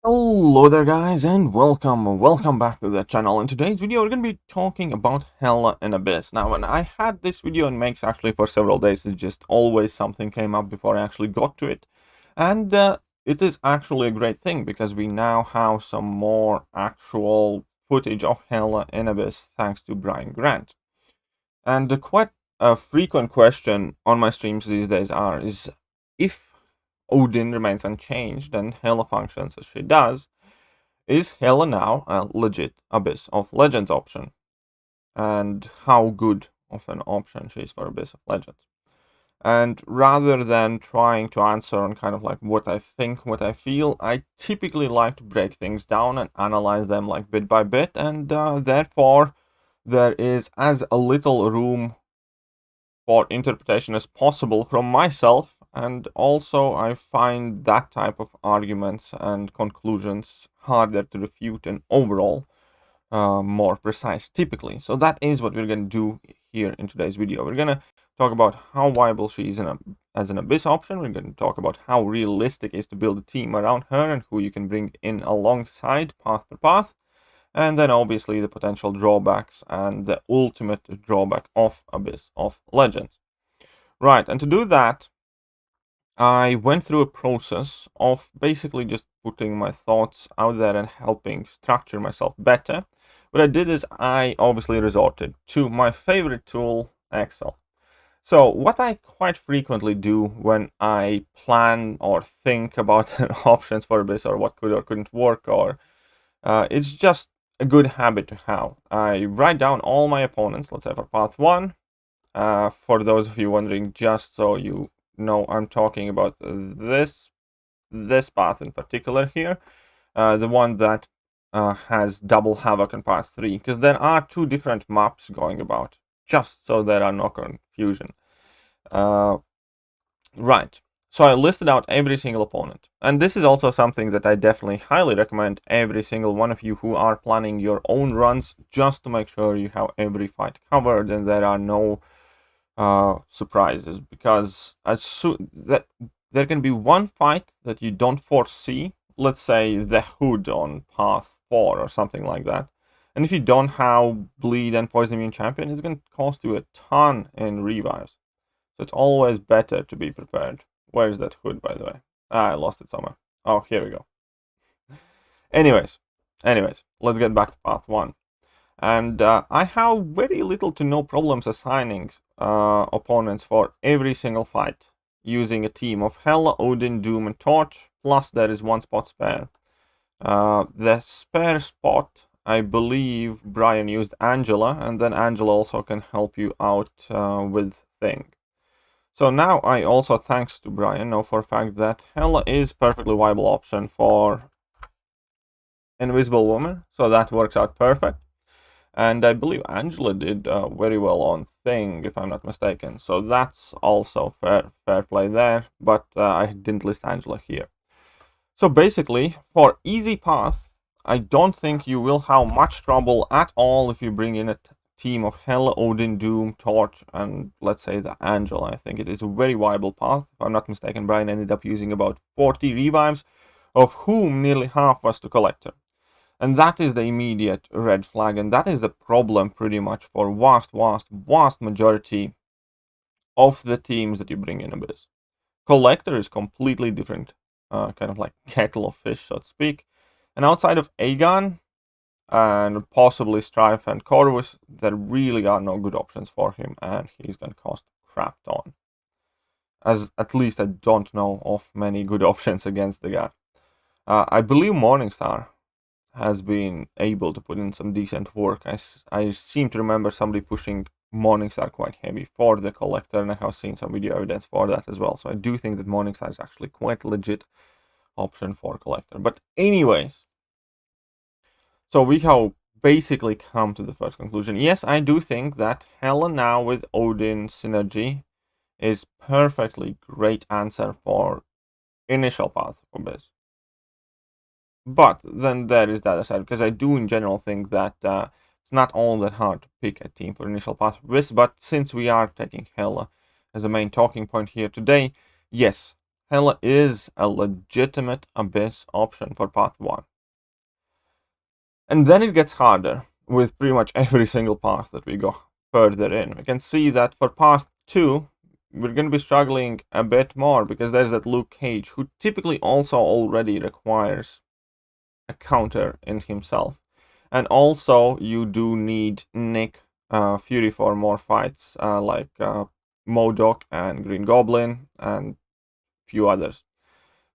Hello there guys and welcome back to the channel. In today's video we're going to be talking about Hela and Abyss. Now when I had this video in makes actually for several days, it's just always something came up before I actually got to it. And it is actually a great thing because we now have some more actual footage of Hela and Abyss thanks to Brian Grant. And quite a frequent question on my streams these days is if Odin remains unchanged and Hela functions as she does, is Hela now a legit Abyss of Legends option? And how good of an option she is for Abyss of Legends? And rather than trying to answer on kind of like what I think, what I feel, I typically like to break things down and analyze them like bit by bit, and therefore there is as a little room for interpretation as possible from myself, and also I find that type of arguments and conclusions harder to refute and overall more precise typically. So that is what we're going to do here in today's video. We're going to talk about how viable she is as an Abyss option. We're going to talk about how realistic it is to build a team around her and who you can bring in alongside path per path. And then obviously the potential drawbacks and the ultimate drawback of Abyss of Legends. Right, and to do that, I went through a process of basically just putting my thoughts out there and helping structure myself better. What I did is I obviously resorted to my favorite tool, Excel. So what I quite frequently do when I plan or think about options for Abyss or what could or couldn't work, or it's just a good habit to have. I write down all my opponents, let's say for path 1. For those of you wondering, just so you know, I'm talking about this path in particular here, the one that has double havoc on path 3, because there are two different maps going about, just so there are no confusion. Right. So I listed out every single opponent. And this is also something that I definitely highly recommend every single one of you who are planning your own runs, just to make sure you have every fight covered and there are no surprises. Because that there can be one fight that you don't foresee, let's say the Hood on path 4 or something like that. And if you don't have Bleed and Poison Immune Champion, it's going to cost you a ton in revives. So it's always better to be prepared. Where's that Hood, by the way? I lost it somewhere. Oh, here we go. Anyways, let's get back to path 1. And I have very little to no problems assigning opponents for every single fight, using a team of Hela, Odin, Doom, and Torch, plus there is one spot spare. The spare spot, I believe Brian used Angela, and then Angela also can help you out with Thing. So now I also, thanks to Brian, know for a fact that Hela is perfectly viable option for Invisible Woman, so that works out perfect. And I believe Angela did very well on Thing, if I'm not mistaken, so that's also fair play there, but I didn't list Angela here. So basically, for easy path, I don't think you will have much trouble at all if you bring in a team of Hela, Odin, Doom, Torch, and let's say the Angela. I think it is a very viable path. If I'm not mistaken, Brian ended up using about 40 revives, of whom nearly half was to Collector. And that is the immediate red flag, and that is the problem pretty much for vast majority of the teams that you bring in Abyss. Collector is completely different, kind of like kettle of fish, so to speak. And outside of Aegon, and possibly Strife and Corvus, there really are no good options for him, and he's gonna cost crap ton. As at least I don't know of many good options against the guy. I believe Morningstar has been able to put in some decent work. I seem to remember somebody pushing Morningstar quite heavy for the Collector, and I have seen some video evidence for that as well. So I do think that Morningstar is actually quite legit option for Collector. But anyways, so we have basically come to the first conclusion. Yes, I do think that Hela now with Odin synergy is perfectly great answer for initial path for this. But then there is the other side, because I do in general think that it's not all that hard to pick a team for initial path for this, but since we are taking Hela as a main talking point here today, yes, Hela is a legitimate Abyss option for Path 1. And then it gets harder with pretty much every single path that we go further in. We can see that for Path 2, we're going to be struggling a bit more because there's that Luke Cage, who typically also already requires a counter in himself. And also, you do need Nick Fury for more fights, like MODOK and Green Goblin and a few others.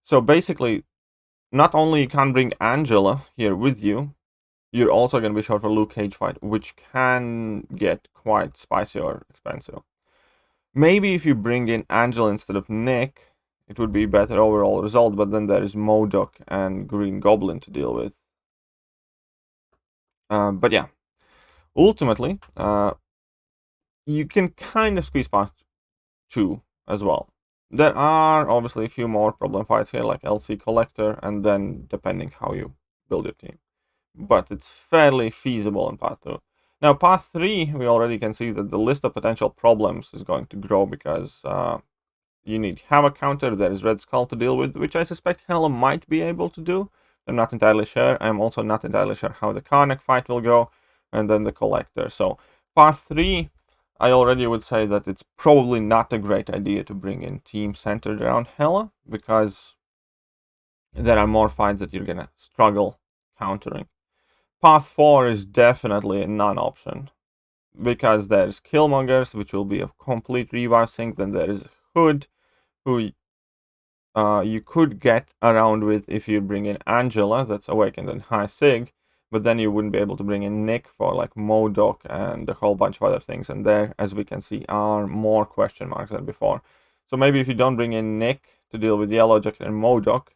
So basically, not only you can't bring Angela here with you, you're also going to be short for Luke Cage fight, which can get quite spicy or expensive. Maybe if you bring in Angela instead of Nick, it would be a better overall result, but then there is MODOK and Green Goblin to deal with. But yeah, ultimately, you can kind of squeeze past 2 as well. There are obviously a few more problem fights here, like LC Collector, and then depending how you build your team. But it's fairly feasible in Path 2. Now, Path 3, we already can see that the list of potential problems is going to grow because you need Hammer Counter, there is Red Skull to deal with, which I suspect Hela might be able to do. I'm not entirely sure. I'm also not entirely sure how the Karnak fight will go, and then the Collector. So, Path 3, I already would say that it's probably not a great idea to bring in teams centered around Hela, because there are more fights that you're gonna struggle countering. Path 4 is definitely a non-option, because there's Killmongers, which will be a complete revive sync, then there is Hood, who you could get around with if you bring in Angela, that's Awakened and High Sig, but then you wouldn't be able to bring in Nick for like MODOK and a whole bunch of other things, and there, as we can see, are more question marks than before. So maybe if you don't bring in Nick to deal with Yellow Jacket and MODOK,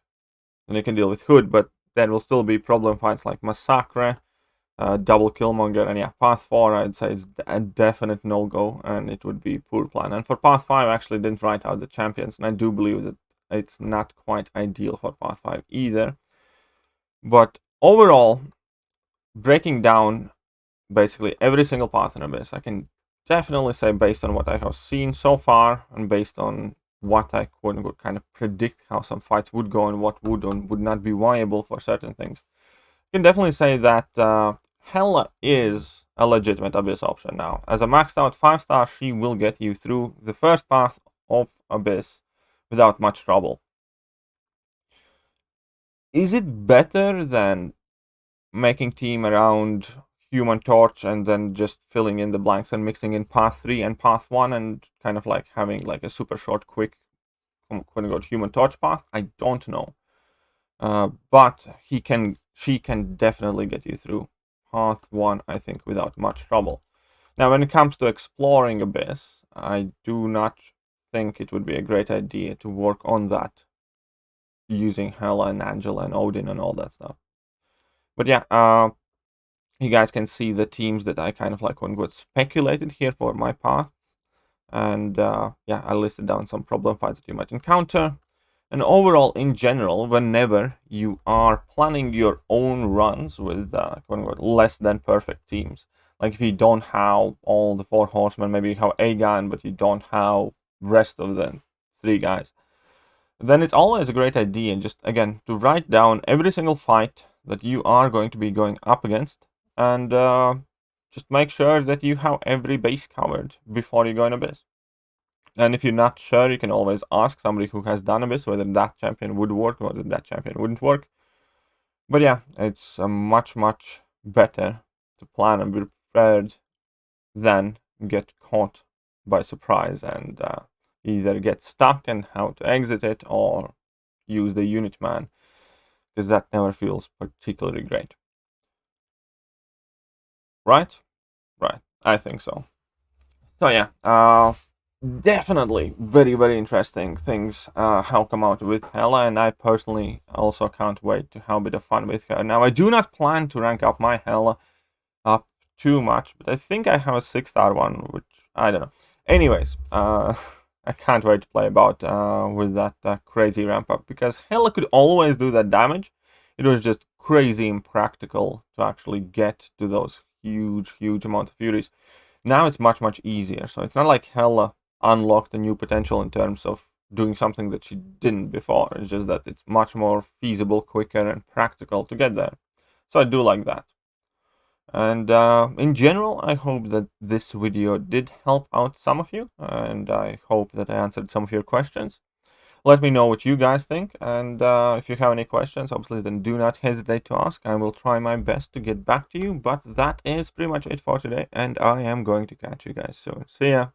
then you can deal with Hood, but there will still be problem fights like Massacre, double Killmonger, and yeah, Path 4, I'd say it's a definite no-go, and it would be poor plan. And for Path 5, I actually didn't write out the champions, and I do believe that it's not quite ideal for Path 5 either. But overall, breaking down basically every single path in Abyss, I can definitely say, based on what I have seen so far, and based on what I could kind of predict how some fights would go and what would and would not be viable for certain things, I can definitely say that Hela is a legitimate Abyss option now. As a maxed out 5-star, she will get you through the first path of Abyss without much trouble. Is it better than making team around Human Torch and then just filling in the blanks and mixing in Path 3 and Path 1 and kind of like having like a super short, quick, quote-unquote, Human Torch path? I don't know. But she can definitely get you through Path 1, I think, without much trouble. Now, when it comes to exploring Abyss, I do not think it would be a great idea to work on that using Hela and Angela and Odin and all that stuff. But yeah, you guys can see the teams that I kind of like quote speculated here for my paths. And yeah, I listed down some problem fights that you might encounter. And overall, in general, whenever you are planning your own runs with quote unquote less than perfect teams, like if you don't have all the 4 horsemen, maybe you have Aegon, but you don't have rest of the 3 guys, then it's always a great idea just, again, to write down every single fight that you are going to be going up against, and just make sure that you have every base covered before you go in Abyss. And if you're not sure, you can always ask somebody who has done Abyss whether that champion would work or whether that champion wouldn't work. But yeah, it's much, much better to plan and be prepared than get caught by surprise and either get stuck and how to exit it or use the unit man, because that never feels particularly great. Right? Right. I think so. So yeah, definitely very, very interesting things how come out with Hela, and I personally also can't wait to have a bit of fun with her. Now, I do not plan to rank up my Hela up too much, but I think I have a 6-star one, which I don't know. Anyways, I can't wait to play about with that crazy ramp up, because Hela could always do that damage. It was just crazy impractical to actually get to those huge amount of furies. Now it's much easier, so it's not like Hela unlocked a new potential in terms of doing something that she didn't before. It's just that it's much more feasible, quicker, and practical to get there. So I do like that. And in general, I hope that this video did help out some of you, and I hope that I answered some of your questions. Let me know what you guys think, and if you have any questions, obviously, then do not hesitate to ask. I will try my best to get back to you, but that is pretty much it for today, and I am going to catch you guys soon. See ya!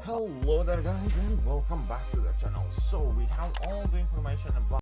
Hello there, guys, and welcome back to the channel. So we have all the information about